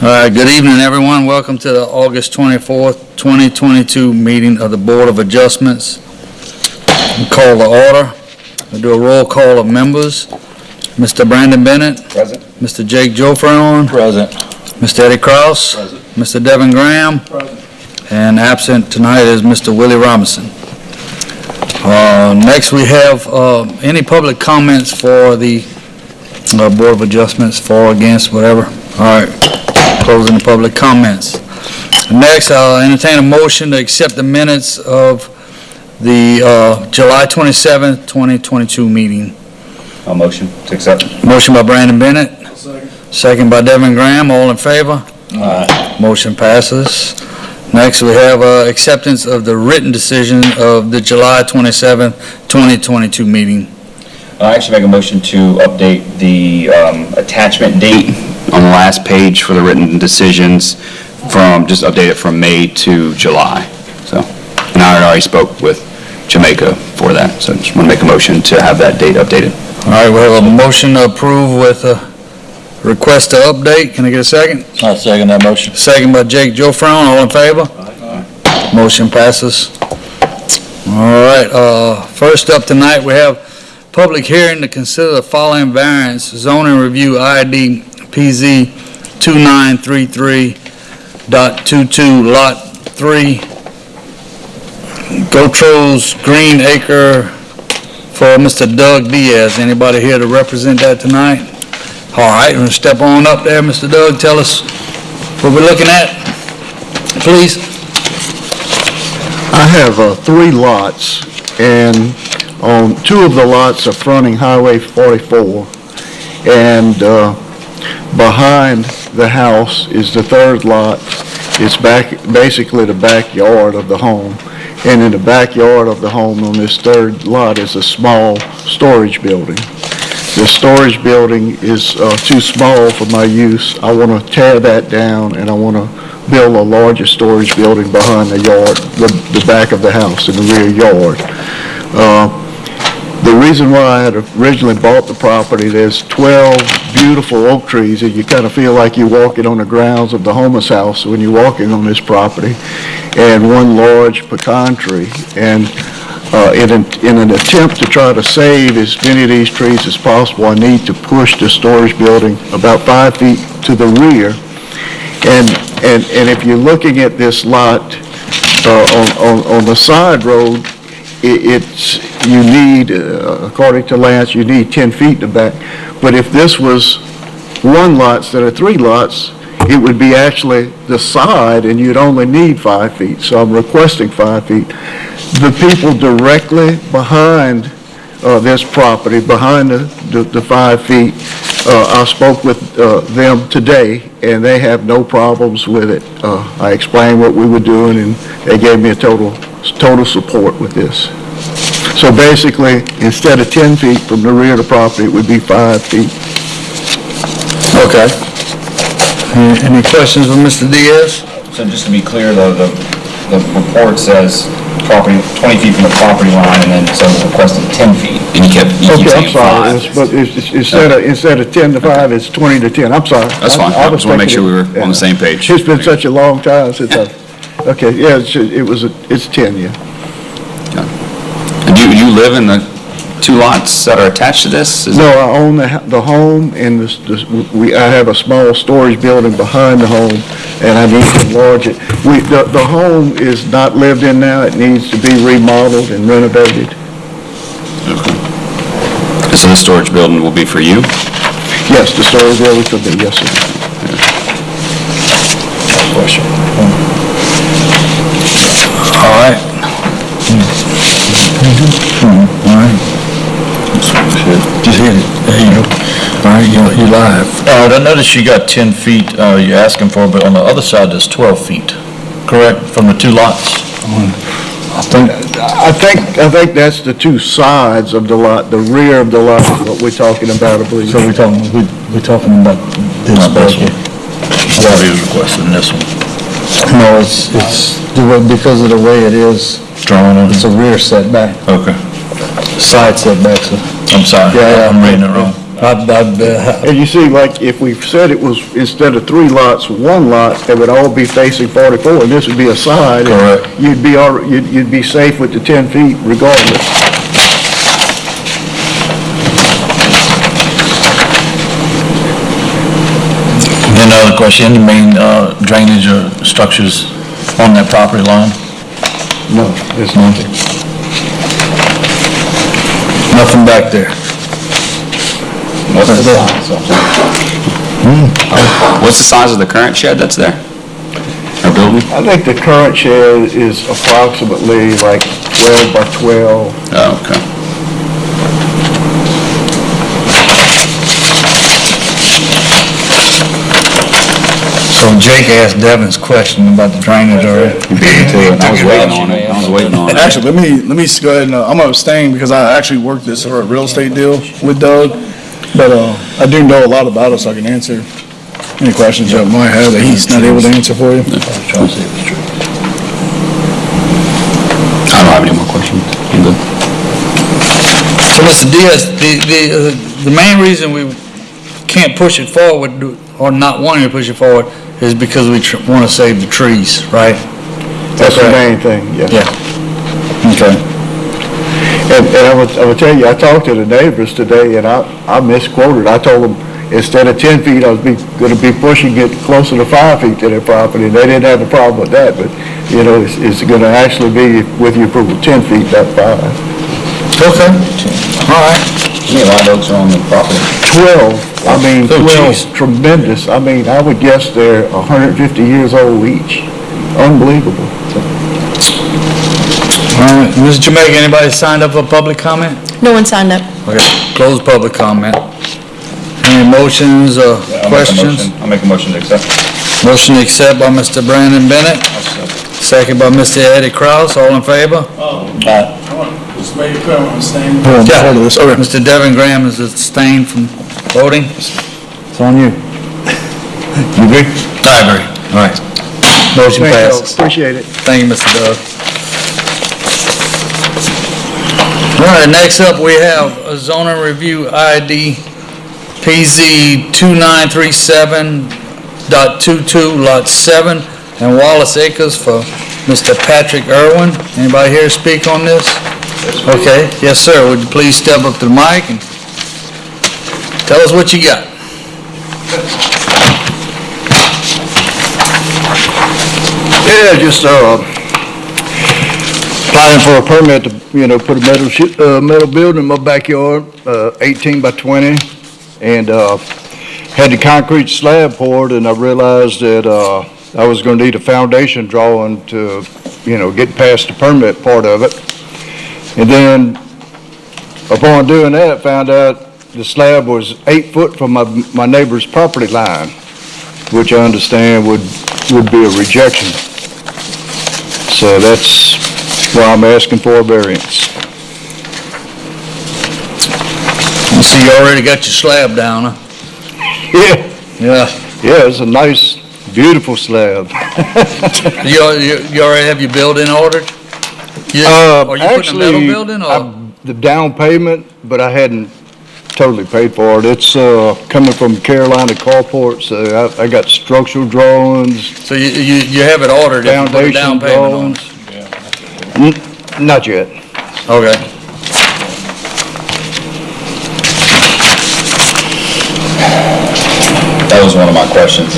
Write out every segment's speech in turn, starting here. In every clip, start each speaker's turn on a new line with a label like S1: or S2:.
S1: Good evening, everyone. Welcome to the August 24th, 2022 meeting of the Board of Adjustments. We'll call to order. We'll do a roll call of members. Mr. Brandon Bennett.
S2: Present.
S1: Mr. Jake Jofreon.
S2: Present.
S1: Mr. Eddie Kraus.
S2: Present.
S1: Mr. Devin Graham.
S2: Present.
S1: And absent tonight is Mr. Willie Robinson. Next, we have any public comments for the Board of Adjustments, for, against, whatever. All right. Closing the public comments. Next, I'll entertain a motion to accept the minutes of the July 27th, 2022 meeting.
S2: I'll motion to accept.
S1: Motion by Brandon Bennett. Second by Devin Graham. All in favor?
S2: Aye.
S1: Motion passes. Next, we have acceptance of the written decision of the July 27th, 2022 meeting.
S2: I actually make a motion to update the attachment date on the last page for the written decisions just update it from May to July. So, and I already spoke with Jamaica for that, so just want to make a motion to have that date updated.
S1: All right, we have a motion to approve with a request to update. Can I get a second?
S3: I'll second that motion.
S1: Second by Jake Jofreon. All in favor?
S2: Aye.
S1: Motion passes. All right, first up tonight, we have public hearing to consider the following variance, zoning review ID PZ 2933.22, Lot 3, Gotros Green Acre, for Mr. Doug Diaz. Anybody here to represent that tonight? All right, we're going to step on up there, Mr. Doug. Tell us what we're looking at, please.
S4: I have 3 lots, and on 2 of the lots are fronting Highway 44, and behind the house is the 3rd lot. It's basically the backyard of the home, and in the backyard of the home on this 3rd lot is a small storage building. The storage building is too small for my use. I want to tear that down, and I want to build a larger storage building behind the yard, the back of the house in the rear yard. The reason why I had originally bought the property, there's 12 beautiful oak trees, and you kind of feel like you're walking on the grounds of the Homeless House when you're walking on this property, and 1 large pecan tree. And in an attempt to try to save as many of these trees as possible, I need to push the storage building about 5 feet to the rear. And if you're looking at this lot on the side road, you need, according to Lance, you need 10 feet to back. But if this was 1 lot instead of 3 lots, it would be actually the side, and you'd only need 5 feet. So I'm requesting 5 feet. The people directly behind this property, behind the 5 feet, I spoke with them today, and they have no problems with it. I explained what we were doing, and they gave me a total support with this. So basically, instead of 10 feet from the rear of the property, it would be 5 feet.
S1: Okay. Any questions of Mr. Diaz?
S2: So just to be clear, though, the report says property 20 feet from the property line, and then so requested 10 feet. And you keep
S4: Okay, I'm
S2: saying
S4: sorry,
S2: 5.
S4: but instead of 10 to 5, it's 20 to 10. I'm sorry.
S2: That's fine. I just want to make sure we were on the same page.
S4: It's been such a long time since okay, yeah, it's 10, yeah.
S2: And you live in the 2 lots that are attached to this?
S4: No, I own the home, and I have a small storage building behind the home, and I need to enlarge it. The home is not lived in now. It needs to be remodeled and renovated.
S2: Okay. So the storage building will be for you?
S4: Yes, the storage building could be, yes, sir.
S2: Question.
S1: All right. All right. Just hit it. There you go. All right, you're live.
S3: I noticed you got 10 feet you're asking for, but on the other side there's 12 feet, correct, from the 2 lots?
S4: I think that's the 2 sides of the lot. The rear of the lot is what we're talking about, I believe.
S1: So we're talking about this
S3: Not this
S1: budget.
S3: one. I thought he was requesting this one.
S1: No, it's because of the way it is.
S3: Drawn on.
S1: It's a rear setback,
S3: Okay.
S1: side setback, so.
S3: I'm sorry.
S1: Yeah,
S3: I'm reading it wrong.
S4: And you see, like, if we said it was, instead of 3 lots, 1 lot, they would all be facing 44, and this would be a side. and
S3: Correct.
S4: You'd be safe with the 10 feet regardless.
S3: Another question, any main drainage or structures on that property line?
S4: No, there's nothing.
S1: Nothing back there.
S2: What's the size? What's the size of the current shed that's there? Or building?
S4: I think the current shed is approximately like 12 by 12.
S2: Oh, okay.
S1: So Jake asked Devin's question about the drainage already.
S2: I was waiting on it. I was waiting on it.
S5: Actually, let me go ahead and, I'm gonna abstain because I actually worked this sort of real estate deal with Doug. But, I do know a lot about it, so I can answer any questions you might have that he's not able to answer for you.
S2: I don't have any more questions. I'm good.
S1: So, Mr. Diaz, the main reason we can't push it forward, or not wanting to push it forward, is because we want to save the trees, right?
S4: That's the main thing, yeah.
S1: Yeah. Okay.
S4: And I would tell you, I talked to the neighbors today, and I misquoted. I told them, instead of 10 feet, I was gonna be pushing it closer to 5 feet to their property, and they didn't have a problem with that, but, you know, it's gonna actually be, with your approval, 10 feet, not 5.
S1: Okay. All right.
S2: How many live oaks are on the property?
S4: 12, I mean,
S1: Oh,
S4: 12,
S1: geez.
S4: tremendous. I mean, I would guess they're 150 years old each. Unbelievable.
S1: All right. Mr. Jamaica, anybody signed up for public comment?
S6: No one signed up.
S1: Okay. Close public comment. Any motions or questions?
S2: I'll make a motion to accept.
S1: Motion to accept by Mr. Brandon Bennett, second by Mr. Eddie Kraus. All in favor?
S5: Just make it clear, I'm staying.
S1: Yeah. Mr. Devin Graham is abstained from voting. It's on you. You agree? I agree. All right. Motion
S4: Thank you.
S1: passes.
S4: Appreciate it.
S1: Thank you, Mr. Doug. All right, next up, we have a zoning review ID PZ 2937.22, Lot 7, and Wallace Acres for Mr. Patrick Irwin. Anybody here speak on this? Okay, yes, sir. Would you please step up to the mic and tell us what you got?
S4: Yeah, just, applying for a permit to, put a metal building in my backyard, 18 by 20, and, had the concrete slab poured, and I realized that, I was gonna need a foundation drawing to, get past the permit part of it. And then, upon doing that, found out the slab was 8 foot from my neighbor's property line, which I understand would be a rejection. So that's why I'm asking for a variance.
S1: I see you already got your slab down, huh?
S4: Yeah,
S1: Yeah.
S4: yeah, it's a nice, beautiful slab.
S1: You already have your building ordered? Are you putting a metal building, or?
S4: The down payment, but I hadn't totally paid for it. It's, coming from Carolina Carport, so I got structural drawings,
S1: So you have it ordered, if you put a down
S4: foundation
S1: payment on
S4: drawings.
S1: it?
S4: Not yet.
S1: Okay.
S2: That was one of my questions.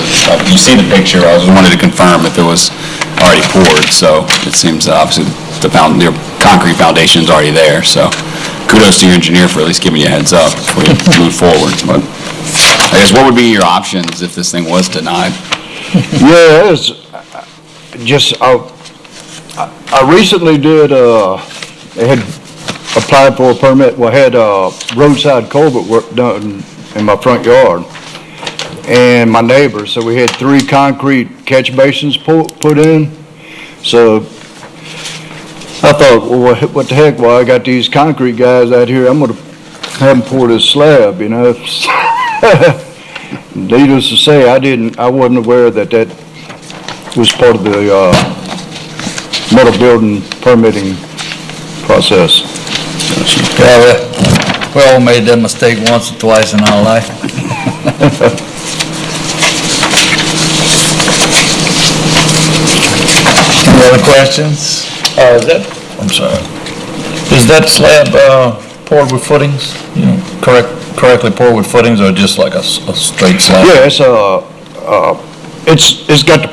S2: You see the picture, I just wanted to confirm if it was already poured, so it seems obviously your concrete foundation's already there, so kudos to your engineer for at least giving you a heads up before you move forward. But I guess what would be your options if this thing was denied?
S4: Yeah, it's just, I recently did, I had applied for a permit, well, I had roadside culvert work done in my front yard, and my neighbor, so we had 3 concrete catch basins put in. So I thought, well, what the heck, well, I got these concrete guys out here, I'm gonna have them pour this slab, Needless to say, I wasn't aware that was part of the, metal building permitting process.
S1: Yeah, We all made that mistake once or twice in our life. Any other questions?
S3: I'm sorry. Is that slab, poured with footings? You know, correctly poured with footings or just like a straight slab?
S4: Yeah, it's got the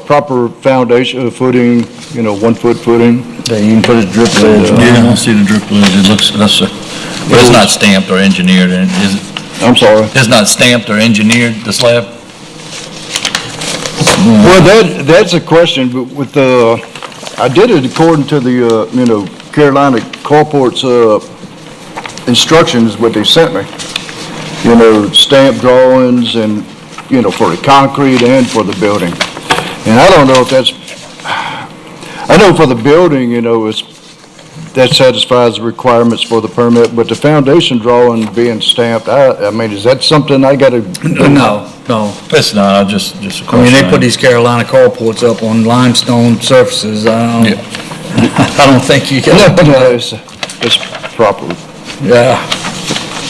S4: proper foundation, footing, 1 foot footing.
S1: Yeah, you can put a drip ledge on.
S3: Yeah, I see the drip ledge. It looks, but it's not stamped or engineered, is it?
S4: I'm sorry.
S3: It's not stamped or engineered, the slab?
S4: Well, that's a question, but with the, I did it according to the, Carolina Carport's, instructions, what they sent me. Stamp drawings and, for the concrete and for the building. And I don't know if that's, I know for the building, that satisfies the requirements for the permit, but the foundation drawing being stamped, I mean, is that something I gotta?
S1: No.
S3: It's not, just a
S1: I
S3: question.
S1: mean, they put these Carolina carports up on limestone surfaces. I don't think you can.
S4: No, it's proper
S1: Yeah.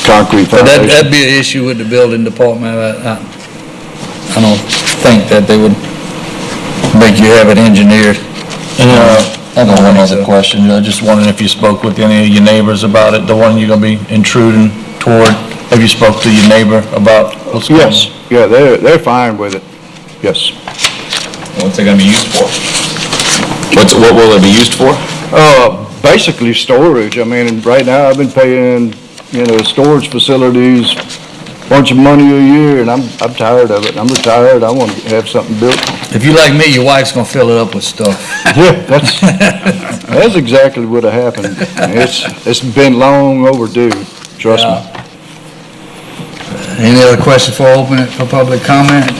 S4: concrete
S1: But
S4: foundation.
S1: that'd be an issue with the building department. I don't think that they would make you have it engineered.
S3: I got one other question. I just wondered if you spoke with any of your neighbors about it, the one you're gonna be intruding toward. Have you spoke to your neighbor about what's going on?
S4: Yes, yeah, they're fine with it, yes.
S2: What's it gonna be used for? What will it be used for?
S4: Basically storage, I mean, right now I've been paying, storage facilities a bunch of money a year, and I'm tired of it. I'm retired, I want to have something built.
S1: If you like me, your wife's gonna fill it up with stuff.
S4: Yeah, that's exactly what happened. It's been long overdue, trust me.
S1: Any other questions before I open it for public comment?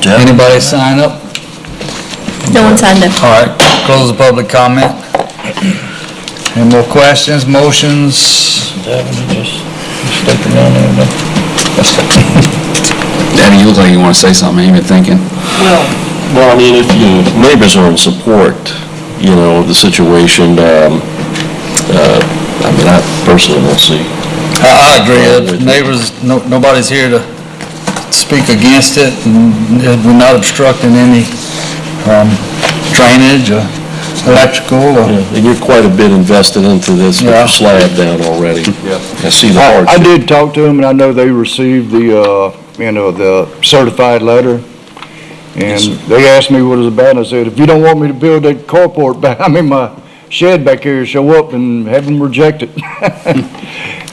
S1: Anybody sign up?
S6: No one signed up.
S1: All right, close the public comment. Any more questions, motions?
S2: Danny, you look like you wanna say something, I ain't been thinking.
S7: Well, I mean, if your neighbors are in support, of the situation, I mean, I personally don't see.
S1: I agree, neighbors, nobody's here to speak against it, and we're not obstructing any drainage or electrical or...
S7: And you're quite a bit invested into this with
S1: Yeah.
S7: your slab down already. I see the
S4: I
S7: hardship.
S4: did talk to them, and I know they received the, the certified letter. And they asked me what it was about, and I said, if you don't want me to build that carport back, my shed back here, show up and have them reject it.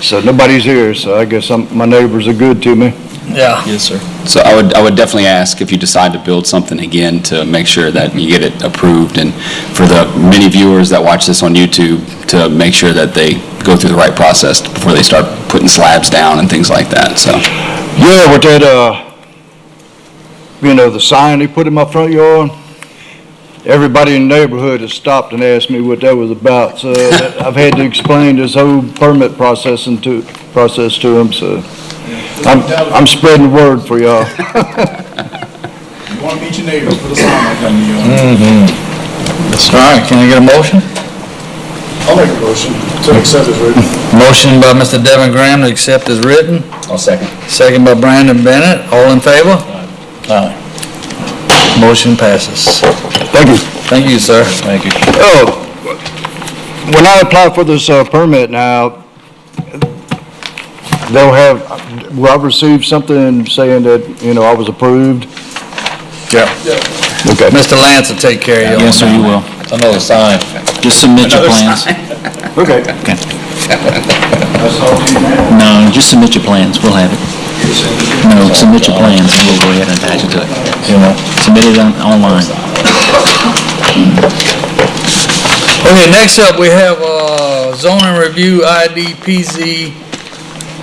S4: So nobody's here, so I guess my neighbors are good to me.
S1: Yeah.
S2: Yes, sir. So I would definitely ask if you decide to build something again to make sure that you get it approved, and for the many viewers that watch this on YouTube, to make sure that they go through the right process before they start putting slabs down and things like that, so.
S4: Yeah, with that, the sign they put in my front yard, everybody in the neighborhood has stopped and asked me what that was about, so I've had to explain this whole permit process to them, so I'm spreading the word for y'all.
S5: You wanna meet your neighbors, put a sign like that in the yard.
S1: All right, can I get a motion?
S5: I'll make a motion to accept this written.
S1: Motion by Mr. Devin Graham to accept as written,
S2: I'll second.
S1: second by Brandon Bennett, all in favor? Aye. Motion passes.
S4: Thank you.
S1: Thank you, sir.
S3: Thank you.
S4: When I apply for this permit now, will I receive something saying that, I was approved?
S3: Yeah.
S4: Okay.
S1: Mr. Lance will take care of you.
S2: Yes, sir, you will.
S3: Another sign.
S2: Just submit your plans.
S4: Okay.
S8: No, just submit your plans, we'll have it. No, submit your plans, and we'll go ahead and attach it to it. Submit it online.
S1: Okay, next up, we have zoning review ID PZ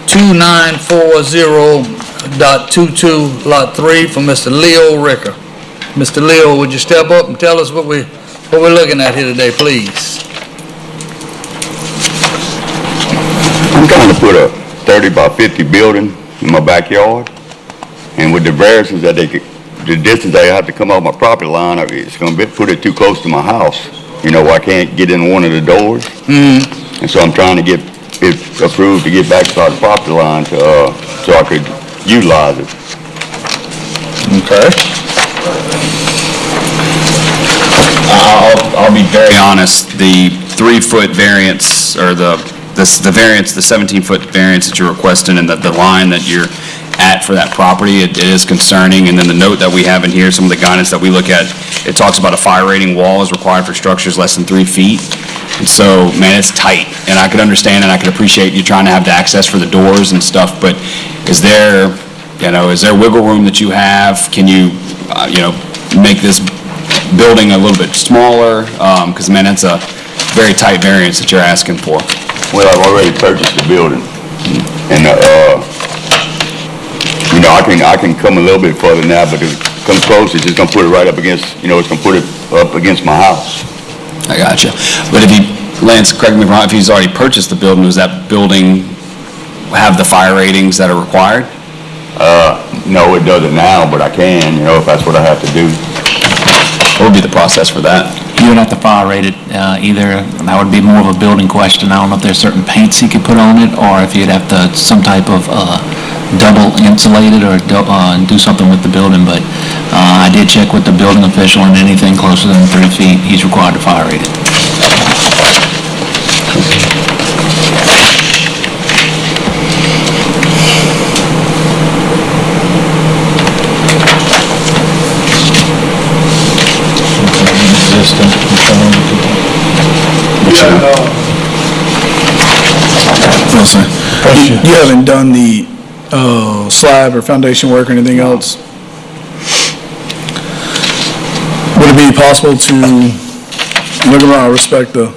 S1: 2940.22, Lot 3, from Mr. Leo Ricker. Mr. Leo, would you step up and tell us what we're looking at here today, please?
S9: I'm going to put a 30 by 50 building in my backyard, and with the variances that the distance they have to come off my property line, it's going to put it too close to my house. I can't get in one of the doors. And so I'm trying to get it approved to get back to the property line to, so I could utilize it.
S3: Okay.
S2: I'll be very honest, the 3-foot variance, or the variance, the 17-foot variance that you're requesting, and the line that you're at for that property, it is concerning. And then the note that we have in here, some of the guidance that we look at, it talks about a fire rating wall is required for structures less than 3 feet. And so, man, it's tight, and I could understand and I could appreciate you trying to have the access for the doors and stuff, but is there wiggle room that you have? Can you, make this building a little bit smaller? Because, man, it's a very tight variance that you're asking for.
S9: Well, I've already purchased the building, and, I can come a little bit further now, but if it comes close, it's just gonna put it right up against, it's gonna put it up against my house.
S2: I gotcha. But Lance, correct me if I'm wrong, if he's already purchased the building, does that building have the fire ratings that are required?
S9: No, it doesn't now, but I can, if that's what I have to do.
S2: What would be the process for that?
S8: You would have to fire rate it either, that would be more of a building question. I don't know if there's certain paints he could put on it, or if you'd have to, some type of double insulate it or do something with the building, but I did check with the building official, and anything closer than 3 feet, he's required to fire rate it.
S5: You haven't done the slab or foundation work or anything else? Would it be possible to, look around, I respect what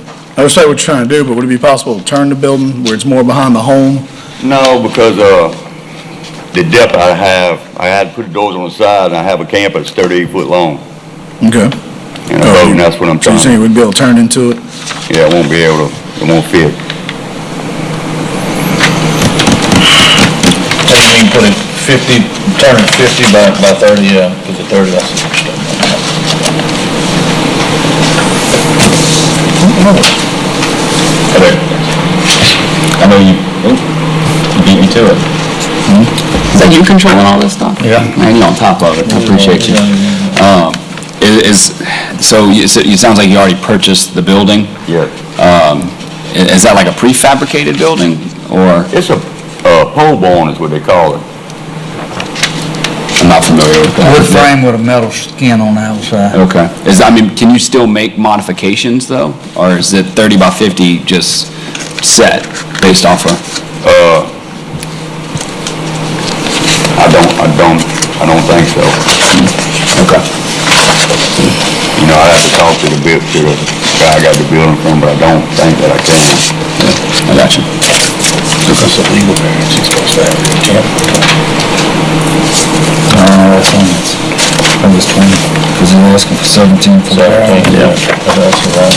S5: you're trying to do, but would it be possible to turn the building where it's more behind the home?
S9: No, because, the depth I had to put the doors on the side, and I have a camper that's 38 foot long.
S5: Okay.
S9: And that's what I'm
S5: So you're
S9: trying
S5: saying
S9: to,
S5: we'd be able to turn into it?
S9: yeah, I won't be able to, it won't fit.
S3: So you mean put it 50, turn it 50 by 30, yeah, put the 30, that's interesting.
S2: I know you beat me to it. Is that you controlling all this stuff?
S3: Yeah.
S2: Man, you're on top of it. I appreciate you. So it sounds like you already purchased the building?
S9: Yeah.
S2: Is that like a prefabricated building, or?
S9: It's a pole barn is what they call it.
S2: I'm not familiar with that.
S1: Wood frame with a metal skin on the outside.
S2: Okay. Can you still make modifications, though? Or is it 30 by 50 just set based off of?
S9: I don't think so.
S2: Okay.
S9: I have to talk to the guy I got the building from, but I don't think that I can.
S2: I got you.
S3: It's a legal variance, he's supposed to have it, can't.
S1: That's on it. That was 20, because they're asking for 17 for the variance.
S3: Yeah, that's right.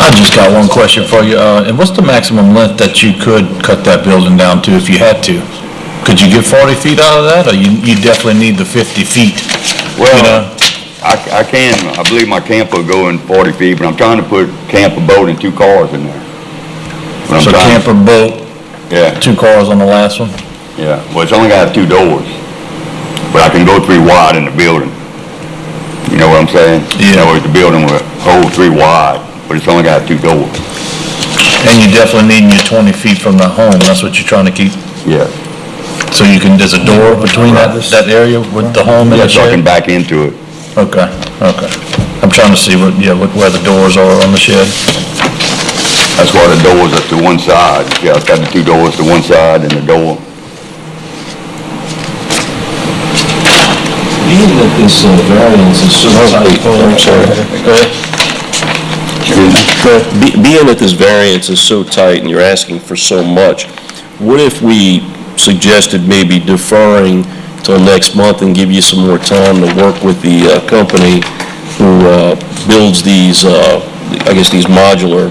S3: I just got one question for you, and what's the maximum length that you could cut that building down to if you had to? Could you get 40 feet out of that, or you definitely need the 50 feet?
S9: Well, I can, I believe my camper will go in 40 feet, but I'm trying to put camper, boat, and 2 cars in there. But I'm
S3: So
S9: trying-
S3: camper, boat,
S9: Yeah,
S3: 2 cars on the last one?
S9: yeah. Well, it's only got 2 doors, but I can go 3 wide in the building. You know what I'm saying?
S3: Yeah.
S9: The building will hold 3 wide, but it's only got 2 doors.
S3: And you definitely need your 20 feet from the home, that's what you're trying to keep?
S9: Yeah.
S3: So you can, there's a door between that area with the home and
S9: Yeah,
S3: the
S9: so I can
S3: shed?
S9: back into it.
S3: Okay. I'm trying to see where the doors are on the shed.
S9: That's why the doors are to one side. Yeah, it's got the 2 doors to one side and the door.
S7: Being that this variance is so tight, I'm sorry.
S3: Go ahead.
S7: Being that this variance is so tight and you're asking for so much, what if we suggested maybe deferring till next month and give you some more time to work with the company who builds these, these modular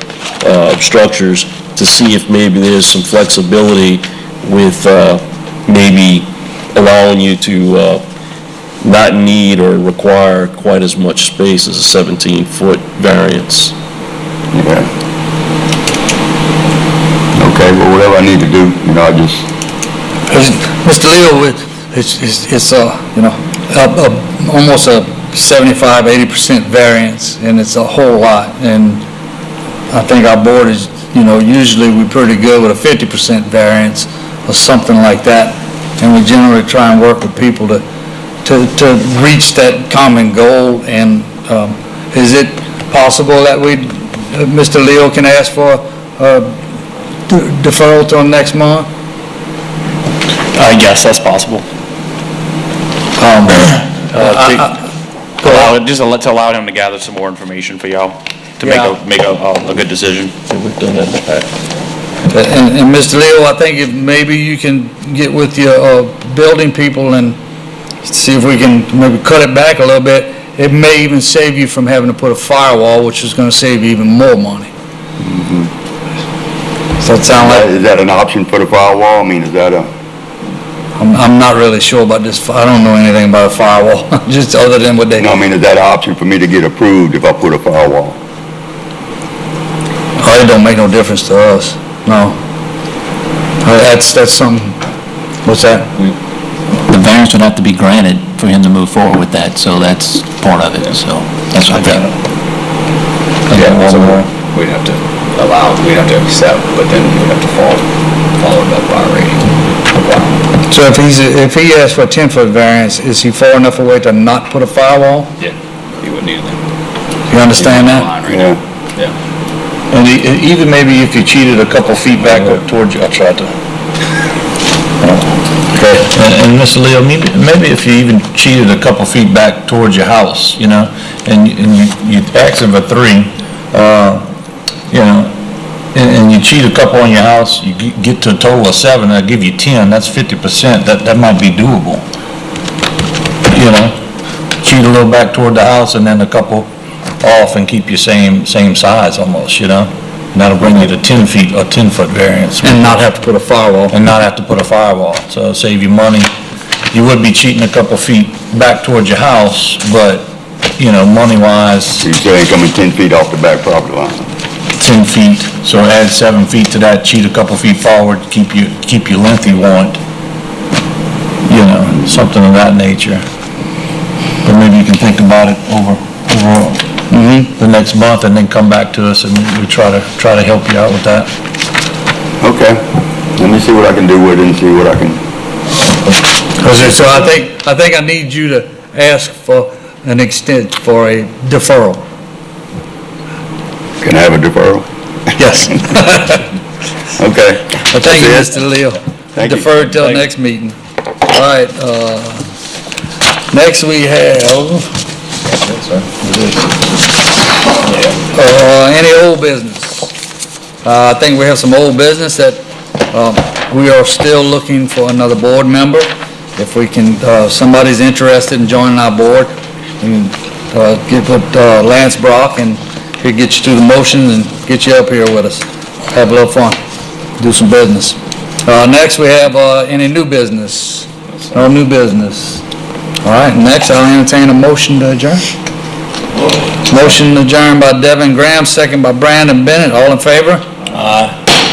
S7: structures, to see if maybe there's some flexibility with maybe allowing you to not need or require quite as much space as a 17-foot variance.
S9: Yeah. Okay, well, whatever I need to do, I just,
S1: Mr. Leo, it's almost a 75-80% variance, and it's a whole lot. And I think our board is, usually we're pretty good with a 50% variance or something like that. And we generally try and work with people to reach that common goal. And is it possible that Mr. Leo can ask for deferral till next month?
S10: Yes, that's possible. To allow him to gather some more information for y'all, to make a good decision.
S7: We've done that in the past.
S1: And Mr. Leo, I think if maybe you can get with your building people and see if we can maybe cut it back a little bit, it may even save you from having to put a firewall, which is going to save you even more money. Does that sound like?
S9: is that an option for the firewall? I mean, is that a,
S1: I'm not really sure about this. I don't know anything about a firewall, just other than what they.
S9: no, I mean, is that an option for me to get approved if I put a firewall?
S1: Oh, it don't make no difference to us. No. That's something. What's that?
S8: The variance would have to be granted for him to move forward with that, so that's part of it, so that's what I think.
S2: Yeah, so we'd have to we'd have to accept, but then we'd have to follow that fire rating.
S1: So if he asks for a 10-foot variance, is he far enough away to not put a firewall?
S2: Yeah, you wouldn't need it.
S1: You understand that?
S9: Yeah.
S2: Yeah.
S3: And even maybe if you cheated a couple feet back up towards you, I tried to. Okay. And Mr. Leo, maybe if you even cheated a couple feet back towards your house, and you ask him for 3, and you cheat a couple on your house, you get to a total of 7, I'll give you 10, that's 50%, that might be doable. Cheat a little back toward the house and then a couple off and keep you same size almost, And that'll bring you to 10 feet or 10-foot variance.
S1: And not have to put a firewall.
S3: And not have to put a firewall, so it'll save you money. You would be cheating a couple feet back towards your house, but, money-wise,
S9: So you say coming 10 feet off the back property line?
S3: 10 feet, so add 7 feet to that, cheat a couple feet forward, keep your length you want. Something of that nature. But maybe you can think about it over the next month and then come back to us and we try to help you out with that.
S9: Okay, let me see what I can do with it and see what I can,
S1: So I think I need you to ask for a deferral.
S9: can I have a deferral?
S1: Yes.
S9: Okay.
S1: Well, thank you,
S9: That's it?
S1: Mr. Leo.
S9: Thank you.
S1: Deferred till next meeting. All right, next we have, any old business? I think we have some old business that, we are still looking for another board member. If we can, somebody's interested in joining our board, we can, get with, Lance Brock and he'll get you through the motions and get you up here with us. Have a little fun, do some business. Next we have, any new business? No new business. All right, next I'll entertain a motion to adjourn. Motion adjourned by Devin Graham, second by Brandon Bennett. All in favor? Aye.